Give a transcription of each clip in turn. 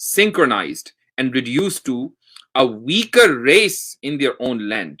synchronized and reduced to a weaker race in their own land?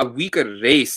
a weaker race,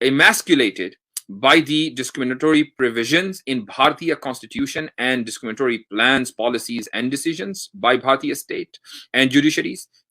emasculated by the discriminatory provisions in Bharatiya Constitution and discriminatory plans, policies and decisions by Bharatiya state and judiciaries?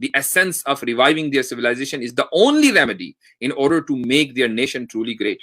the essence of reviving their civilization is the only remedy in order to make their nation truly great?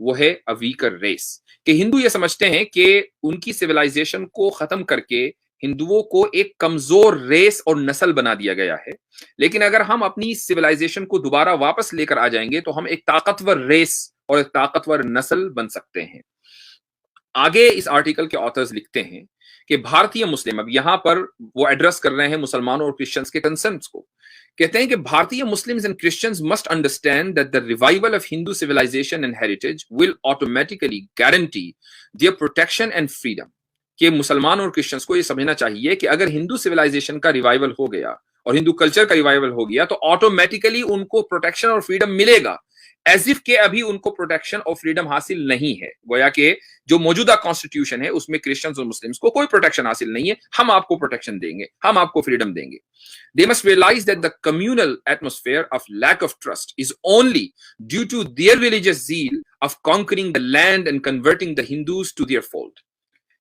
وہ ہے a weaker race. کہ ہندو یہ سمجھتے ہیں کہ ان کی civilisation کو ختم کر کے ہندوؤں کو ایک کمزور ریس اور نسل بنا دیا گیا ہے، لیکن اگر ہم اپنی سویلائزیشن کو دوبارہ واپس لے کر آ جائیں گے تو ہم ایک طاقتور ریس اور ایک طاقتور نسل بن سکتے ہیں. آگے اس آرٹیکل کے آتھرز لکھتے ہیں کہ بھارتیہ مسلم، اب یہاں پر وہ ایڈریس کر رہے ہیں مسلمانوں اور کرسچنز کے کنسرنز کو، کہتے ہیں کہ بھارتیہ Muslims and Christians must understand that the revival of Hindu civilization and heritage will automatically guarantee their protection and freedom. کہ مسلمان اور کرسچنز کو یہ سمجھنا چاہیے کہ اگر ہندو سویلائزیشن کا ریوائول ہو گیا اور ہندو کلچر کا ریوائول ہو گیا تو آٹومیٹیکلی ان کو پروٹیکشن اور فریڈم ملے گا، ایز اف کہ ابھی ان کو پروٹیکشن اور فریڈم حاصل نہیں ہے. گویا کہ جو موجودہ کانسٹیٹیوشن ہے اس میں کرسچنز اور مسلمز کو کوئی پروٹیکشن حاصل نہیں ہے، ہم آپ کو پروٹیکشن دیں گے، ہم آپ کو فریڈم دیں گے. They must realize that the communal atmosphere of lack of trust is only due to their religious zeal of conquering the land and converting the Hindus to their fold.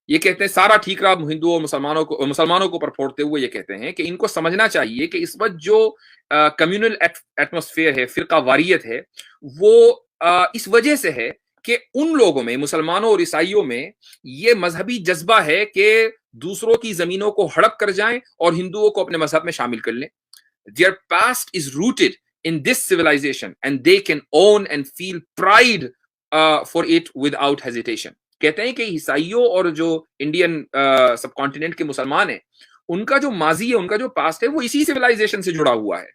یہ کہتے ہیں سارا ٹھیکرا ہندوؤں اور مسلمانوں کو پر پھوڑتے ہوئے یہ کہتے ہیں کہ ان کو سمجھنا چاہیے کہ اس وقت جو کمیونل ایٹماسفیئر ہے، فرقہ واریت ہے، وہ اس وجہ سے ہے کہ ان لوگوں میں، مسلمانوں اور عیسائیوں میں، یہ مذہبی جذبہ ہے کہ دوسروں کی زمینوں کو ہڑپ کر جائیں اور ہندوؤں کو اپنے مذہب میں شامل کر لیں. Their past is rooted in this civilization and they can own and feel pride for it without hesitation. کہتے ہیں کہ عیسائیوں اور جو انڈین سب کانٹیننٹ کے مسلمان ہیں، ان کا جو ماضی ہے، ان کا جو پاسٹ ہے، وہ اسی سویلائزیشن سے جڑا ہوا ہے.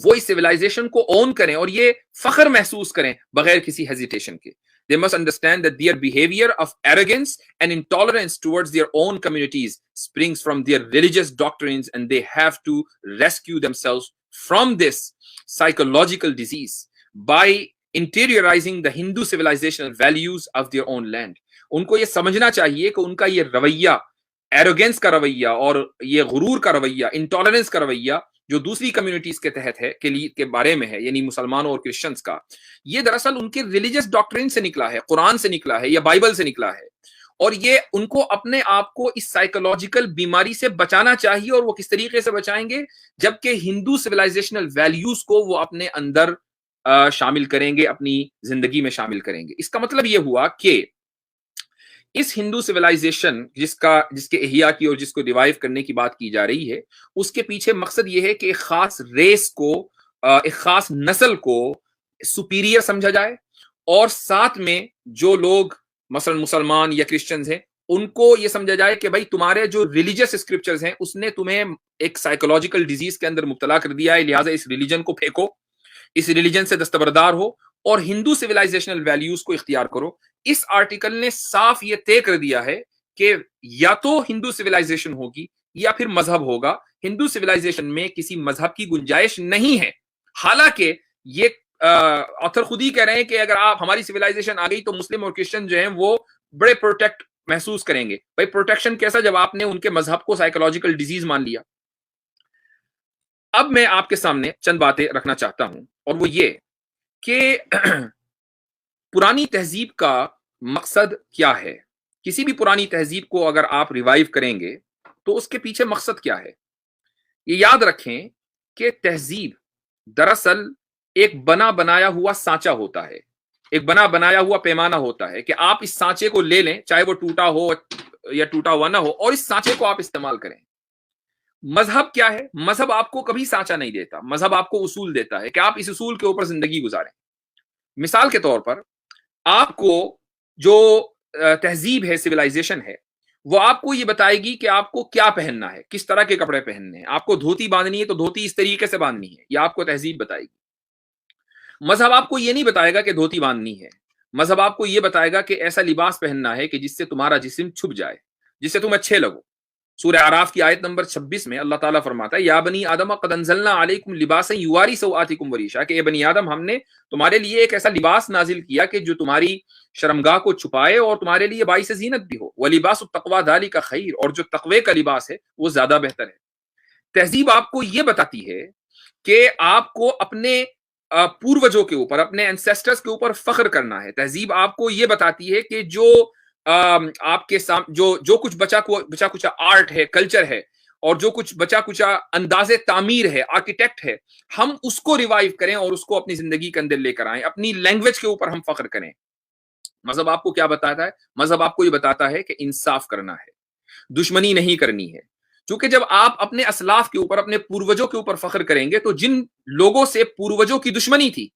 وہ اس سویلائزیشن کو اون کریں اور یہ فخر محسوس کریں بغیر کسی ہیزیٹیشن کے. They must understand that their behavior of arrogance and intolerance towards their own communities springs from their religious doctrines, and they have to rescue themselves from this psychological disease by interiorizing the Hindu civilizational values of their own land. ان کو یہ سمجھنا چاہیے کہ ان کا یہ رویہ، arrogance کا رویہ اور یہ غرور کا رویہ، انٹالرنس کا رویہ جو دوسری کمیونٹیز کے تحت ہے کے بارے میں ہے، یعنی مسلمانوں اور کرسچنز کا، یہ دراصل ان کے ریلیجس ڈاکٹرین سے نکلا ہے، قرآن سے نکلا ہے یا بائبل سے نکلا ہے، اور یہ ان کو اپنے آپ کو اس سائیکولوجیکل بیماری سے بچانا چاہیے. اور وہ کس طریقے سے بچائیں گے؟ جبکہ ہندو سویلائزیشنل ویلیوز کو وہ اپنے اندر شامل کریں گے، اپنی زندگی میں شامل کریں گے. اس کا مطلب یہ ہوا کہ اس ہندو سویلائزیشن جس کے احیاء کی اور جس کو ریوائیو کرنے کی بات کی جا رہی ہے، اس کے پیچھے مقصد یہ ہے کہ ایک خاص ریس کو، ایک خاص نسل کو سپیریئر سمجھا جائے، اور ساتھ میں جو لوگ مثلا مسلمان یا کرسچنز ہیں ان کو یہ سمجھا جائے کہ بھائی تمہارے جو ریلیجس اسکرپچرز ہیں اس نے تمہیں ایک سائیکولوجیکل ڈیزیز کے اندر مبتلا کر دیا ہے، لہٰذا اس ریلیجن کو پھینکو، اس ریلیجن سے دستبردار ہو اور ہندو سویلائزیشنل ویلیوز کو اختیار کرو. اس آرٹیکل نے صاف یہ طے کر دیا ہے کہ یا تو ہندو سویلائزیشن ہوگی یا پھر مذہب ہوگا. ہندو سویلائزیشن میں کسی مذہب کی گنجائش نہیں ہے. حالانکہ یہ آتھر خود ہی کہہ رہے ہیں کہ اگر آپ ہماری سویلائزیشن آ گئی تو مسلم اور کرسچن جو ہیں وہ بڑے پروٹیکٹ محسوس کریں گے. بھائی پروٹیکشن کیسا جب آپ نے ان کے مذہب کو سائیکولوجیکل ڈیزیز مان لیا. اب میں آپ کے سامنے چند باتیں رکھنا چاہتا ہوں، اور وہ یہ کہ پرانی تہذیب کا مقصد کیا ہے. کسی بھی پرانی تہذیب کو اگر آپ ریوائیو کریں گے تو اس کے پیچھے مقصد کیا ہے. یہ یاد رکھیں کہ تہذیب دراصل ایک بنا بنایا ہوا سانچہ ہوتا ہے، ایک بنا بنایا ہوا پیمانہ ہوتا ہے کہ آپ اس سانچے کو لے لیں، چاہے وہ ٹوٹا ہو یا ٹوٹا ہوا نہ ہو، اور اس سانچے کو آپ استعمال کریں. مذہب کیا ہے؟ مذہب آپ کو کبھی سانچہ نہیں دیتا، مذہب آپ کو اصول دیتا ہے کہ آپ اس اصول کے اوپر زندگی گزاریں. مثال کے طور پر آپ کو جو تہذیب ہے، سویلائزیشن ہے، وہ آپ کو یہ بتائے گی کہ آپ کو کیا پہننا ہے، کس طرح کے کپڑے پہننے ہیں. آپ کو دھوتی باندھنی ہے تو دھوتی اس طریقے سے باندھنی ہے، یہ آپ کو تہذیب بتائے گی. مذہب آپ کو یہ نہیں بتائے گا کہ دھوتی باندھنی ہے. مذہب آپ کو یہ بتائے گا کہ ایسا لباس پہننا ہے کہ جس سے تمہارا جسم چھپ جائے، جس سے تم اچھے لگو. سورہ اعراف کی آیت نمبر 26 میں اللہ تعالیٰ فرماتا ہے یا بنی آدم قد انزلنا علیکم لباسا یواری سوآتکم وریشا، کہ اے بنی آدم ہم نے تمہارے لیے ایک ایسا لباس نازل کیا کہ جو تمہاری شرمگاہ کو چھپائے اور تمہارے لیے باعث زینت بھی ہو. ولباس التقوی ذالک خیر، اور جو تقوی کا لباس ہے وہ زیادہ بہتر ہے. تہذیب آپ کو یہ بتاتی ہے کہ آپ کو اپنے پوروجوں کے اوپر، اپنے اینسیسٹرز کے اوپر فخر کرنا ہے. تہذیب آپ کو یہ بتاتی ہے کہ جو آپ کے سامنے جو کچھ بچا کچا آرٹ ہے، کلچر ہے، اور جو کچھ بچا کچا انداز تعمیر ہے، آرکیٹیکٹ ہے، ہم اس کو ریوائیو کریں اور اس کو اپنی زندگی کے اندر لے کر آئیں. اپنی لینگویج کے اوپر ہم فخر کریں. مذہب آپ کو کیا بتاتا ہے؟ مذہب آپ کو یہ بتاتا ہے کہ انصاف کرنا ہے، دشمنی نہیں کرنی ہے. چونکہ جب آپ اپنے اسلاف کے اوپر، اپنے پوروجوں کے اوپر فخر کریں گے تو جن لوگوں سے پوروجوں کی دشمنی تھی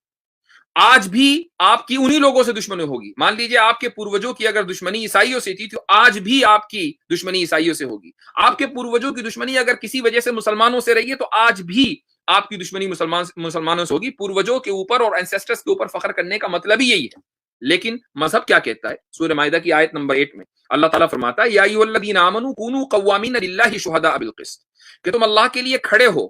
آج بھی آپ کی انہی لوگوں سے دشمنی ہوگی. مان لیجئے آپ کے پوروجوں کی اگر دشمنی عیسائیوں سے تھی تو آج بھی آپ کی دشمنی عیسائیوں سے ہوگی. آپ کے پوروجوں کی دشمنی اگر کسی وجہ سے مسلمانوں سے رہی ہے تو آج بھی آپ کی دشمنی مسلمانوں سے ہوگی. پوروجوں کے اوپر اور اینسیسٹرز کے اوپر فخر کرنے کا مطلب ہی یہی ہے. لیکن مذہب کیا کہتا ہے؟ سورہ مائدہ کی آیت نمبر 8 میں اللہ تعالیٰ فرماتا ہے یا ایھا الذین آمنوا کونوا قوامین للہ شہداء بالقسط، کہ تم اللہ کے لیے کھڑے ہو،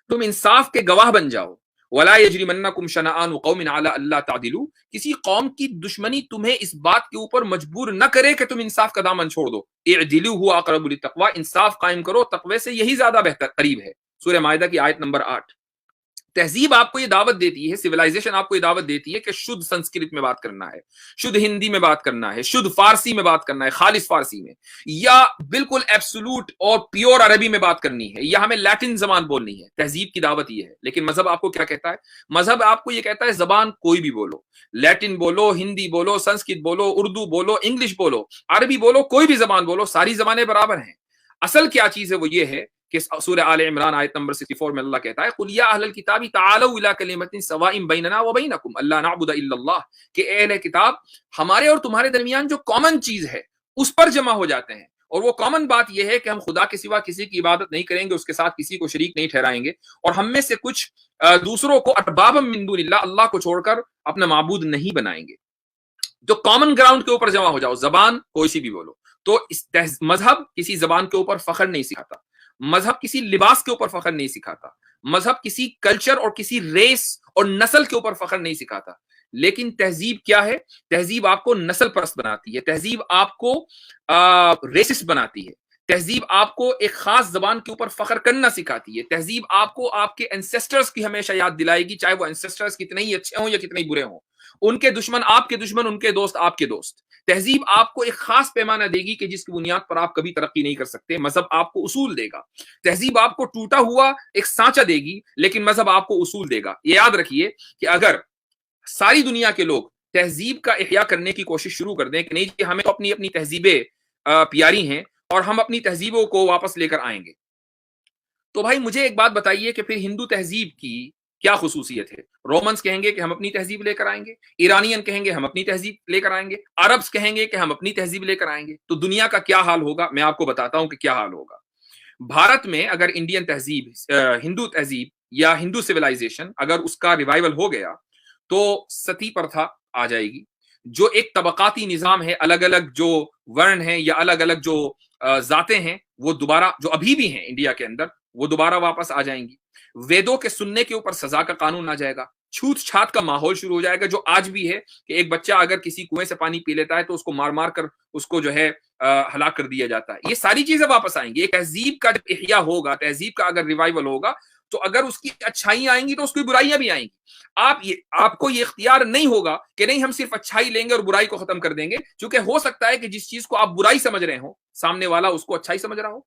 تم انصاف کے گواہ بن جاؤ. ولا یجرمنکم شنآن قوم علی الا تعدلوا، کسی قوم کی دشمنی تمہیں اس بات کے اوپر مجبور نہ کرے کہ تم انصاف کا دامن چھوڑ دو. اعدلوا هو اقرب للتقوی، انصاف قائم کرو، تقوی سے یہی زیادہ بہتر قریب ہے. سورہ مائدہ کی آیت نمبر 8. تہذیب آپ کو یہ دعوت دیتی ہے، سویلائزیشن آپ کو یہ دعوت دیتی ہے کہ شدھ سنسکرت میں بات کرنا ہے، شدھ ہندی میں بات کرنا ہے، شدھ فارسی میں بات کرنا ہے، خالص فارسی میں، یا بالکل ایبسولوٹ اور پیور عربی میں بات کرنی ہے، یا ہمیں لیٹن زبان بولنی ہے. تہذیب کی دعوت یہ ہے. لیکن مذہب آپ کو کیا کہتا ہے؟ مذہب آپ کو یہ کہتا ہے زبان کوئی بھی بولو، لیٹن بولو، ہندی بولو، سنسکرت بولو، اردو بولو، انگلش بولو، عربی بولو، کوئی بھی زبان بولو، ساری زبانیں برابر ہیں. اصل کیا چیز ہے وہ یہ ہے کہ سورہ آل عمران آیت نمبر 64 میں اللہ کہتا ہے قُلْ يَا أَهْلَ الْكِتَابِ تَعَالَوْا إِلَىٰ كَلِمَةٍ سَوَاءٍ بَيْنَنَا وَبَيْنَكُمْ أَلَّا نَعْبُدَ إِلَّا اللَّهَ، کہ اے اہل کتاب ہمارے اور تمہارے درمیان جو کامن چیز ہے اس پر جمع ہو جاتے ہیں. اور وہ کامن بات یہ ہے کہ ہم خدا کے سوا کسی کی عبادت نہیں کریں گے، اس کے ساتھ کسی کو شریک نہیں ٹھہرائیں گے، اور ہم میں سے کچھ دوسروں کو اربابا من دون اللہ، اللہ کو چھوڑ کر اپنا معبود نہیں بنائیں گے. جو کامن گراؤنڈ کے اوپر جمع ہو جاؤ، زبان کوئی سی بھی بولو. تو مذہب کسی زبان کے اوپر فخر نہیں سکھاتا، مذہب کسی لباس کے اوپر فخر نہیں سکھاتا، مذہب کسی کلچر اور کسی ریس اور نسل کے اوپر فخر نہیں سکھاتا. لیکن تہذیب کیا ہے؟ تہذیب آپ کو نسل پرست بناتی ہے، تہذیب آپ کو ریسسٹ بناتی ہے، تہذیب آپ کو ایک خاص زبان کے اوپر فخر کرنا سکھاتی ہے، تہذیب آپ کو آپ کے انسیسٹرز کی ہمیشہ یاد دلائے گی، چاہے وہ انسیسٹرز کتنے ہی اچھے ہوں یا کتنے ہی برے ہوں. ان کے دشمن آپ کے دشمن، ان کے دوست آپ کے دوست. تہذیب آپ کو ایک خاص پیمانہ دے گی کہ جس کی بنیاد پر آپ کبھی ترقی نہیں کر سکتے. مذہب آپ کو اصول دے گا. تہذیب آپ کو ٹوٹا ہوا ایک سانچہ دے گی، لیکن مذہب آپ کو اصول دے گا. یہ یاد رکھیے کہ اگر ساری دنیا کے لوگ تہذیب کا احیاء کرنے کی کوشش شروع کر دیں کہ نہیں جی ہمیں تو اپنی اپنی تہذیبیں پیاری ہیں اور ہم اپنی تہذیبوں کو واپس لے کر آئیں گے، تو بھائی مجھے ایک بات بتائیے کہ پھر ہندو تہذیب کی کیا خصوصیت ہے؟ رومنس کہیں گے کہ ہم اپنی تہذیب لے کر آئیں گے، ایرانین کہیں گے ہم اپنی تہذیب لے کر آئیں گے، عربس کہیں گے کہ ہم اپنی تہذیب لے کر آئیں گے. تو دنیا کا کیا حال ہوگا؟ میں آپ کو بتاتا ہوں کہ کیا حال ہوگا. بھارت میں اگر انڈین تہذیب، ہندو تہذیب یا ہندو سویلائزیشن اگر اس کا ریوائول ہو گیا تو ستی پرتھا آ جائے گی. جو ایک طبقاتی نظام ہے، الگ الگ جو ورن ہیں یا الگ الگ جو ذاتیں ہیں، وہ دوبارہ جو ابھی بھی ہیں انڈیا کے اندر وہ دوبارہ واپس آ جائیں گی. ویدوں کے سننے کے اوپر سزا کا قانون آ جائے گا. چھوت چھات کا ماحول شروع ہو جائے گا جو آج بھی ہے کہ ایک بچہ اگر کسی کنویں سے پانی پی لیتا ہے تو اس کو مار مار کر اس کو جو ہے ہلاک کر دیا جاتا ہے. یہ ساری چیزیں واپس آئیں گی. ایک تہذیب کا جب احیاء ہوگا، تہذیب کا اگر ریوائول ہوگا تو اگر اس کی اچھائیاں آئیں گی تو اس کی برائیاں بھی آئیں گی. آپ کو یہ اختیار نہیں ہوگا کہ نہیں ہم صرف اچھائی لیں گے اور برائی کو ختم کر دیں گے، چونکہ ہو سکتا ہے کہ جس چیز کو آپ برائی سمجھ رہے ہو سامنے والا اس کو اچھائی سمجھ رہا ہو.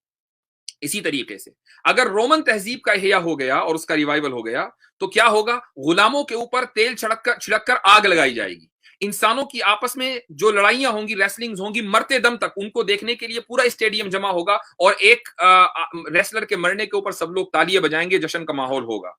اسی طریقے سے اگر رومن تہذیب کا احیاء ہو گیا اور اس کا ریوائول ہو گیا تو کیا ہوگا؟ غلاموں کے اوپر تیل چھڑک کر آگ لگائی جائے گی. انسانوں کی آپس میں جو لڑائیاں ہوں گی، ریسلنگز ہوں گی، مرتے دم تک ان کو دیکھنے کے لیے پورا اسٹیڈیم جمع ہوگا اور ایک ریسلر کے مرنے کے اوپر سب لوگ تالیاں بجائیں گے، جشن کا ماحول ہوگا.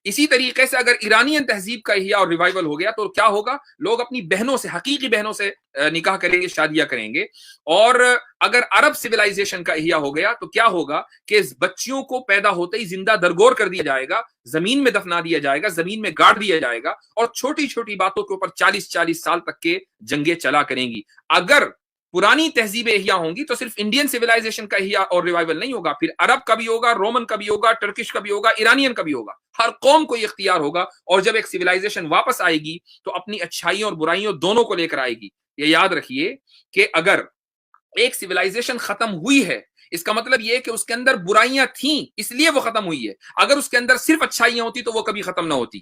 اسی طریقے سے اگر ایرانین تہذیب کا احیاء اور ریوائول ہو گیا تو کیا ہوگا؟ لوگ اپنی بہنوں سے، حقیقی بہنوں سے نکاح کریں گے، شادیاں کریں گے. اور اگر عرب سویلائزیشن کا احیاء ہو گیا تو کیا ہوگا کہ بچیوں کو پیدا ہوتے ہی زندہ درگور کر دیا جائے گا، زمین میں دفنا دیا جائے گا، زمین میں گاڑ دیا جائے گا، اور چھوٹی چھوٹی باتوں کے اوپر 40 سال تک کے جنگیں چلا کریں گی. اگر پرانی تہذیبیں احیاء ہوں گی تو صرف انڈین سویلائزیشن کا احیاء اور ریوائول نہیں ہوگا، پھر عرب کا بھی ہوگا، رومن کا بھی ہوگا، ٹرکش کا بھی ہوگا، ایرانین کا بھی ہوگا. ہر قوم کو یہ اختیار ہوگا، اور جب ایک سویلائزیشن واپس آئے گی تو اپنی اچھائیوں اور برائیوں دونوں کو لے کر آئے گی. یہ یاد رکھیے کہ اگر ایک سویلائزیشن ختم ہوئی ہے اس کا مطلب یہ ہے کہ اس کے اندر برائیاں تھیں اس لیے وہ ختم ہوئی ہے. اگر اس کے اندر صرف اچھائیاں ہوتی تو وہ کبھی ختم نہ ہوتی.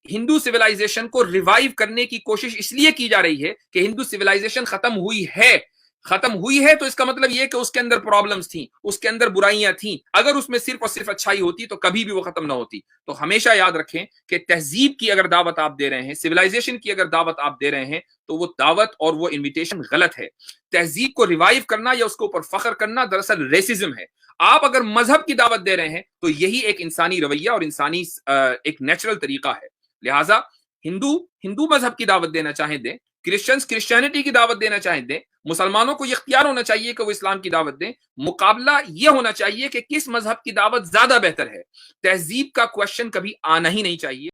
ہندو سویلائزیشن کو ریوائیو کرنے کی کوشش اس لیے کی جا رہی ہے کہ ہندو سویلائزیشن ختم ہوئی ہے. ختم ہوئی ہے تو اس کا مطلب یہ کہ اس کے اندر پرابلمز تھیں، اس کے اندر برائیاں تھیں، اگر اس میں صرف اور صرف اچھائی ہوتی تو کبھی بھی وہ ختم نہ ہوتی۔ تو ہمیشہ یاد رکھیں کہ تہذیب کی اگر دعوت آپ دے رہے ہیں، سویلائزیشن کی اگر دعوت آپ دے رہے ہیں، تو وہ دعوت اور وہ انویٹیشن غلط ہے۔ تہذیب کو ریوائیو کرنا یا اس کے اوپر فخر کرنا دراصل ریسزم ہے۔ آپ اگر مذہب کی دعوت دے رہے ہیں تو یہی ایک انسانی رویہ اور انسانی ایک نیچرل طریقہ ہے۔ لہٰذا ہندو مذہب کی دعوت دینا چاہیں دیں، کرسچنز کرسچینٹی کی دعوت دینا چاہیں دیں، مسلمانوں کو یہ اختیار ہونا چاہیے کہ وہ اسلام کی دعوت دیں۔ مقابلہ یہ ہونا چاہیے کہ کس مذہب کی دعوت زیادہ بہتر ہے۔ تہذیب کا کوشچن کبھی آنا ہی نہیں چاہیے۔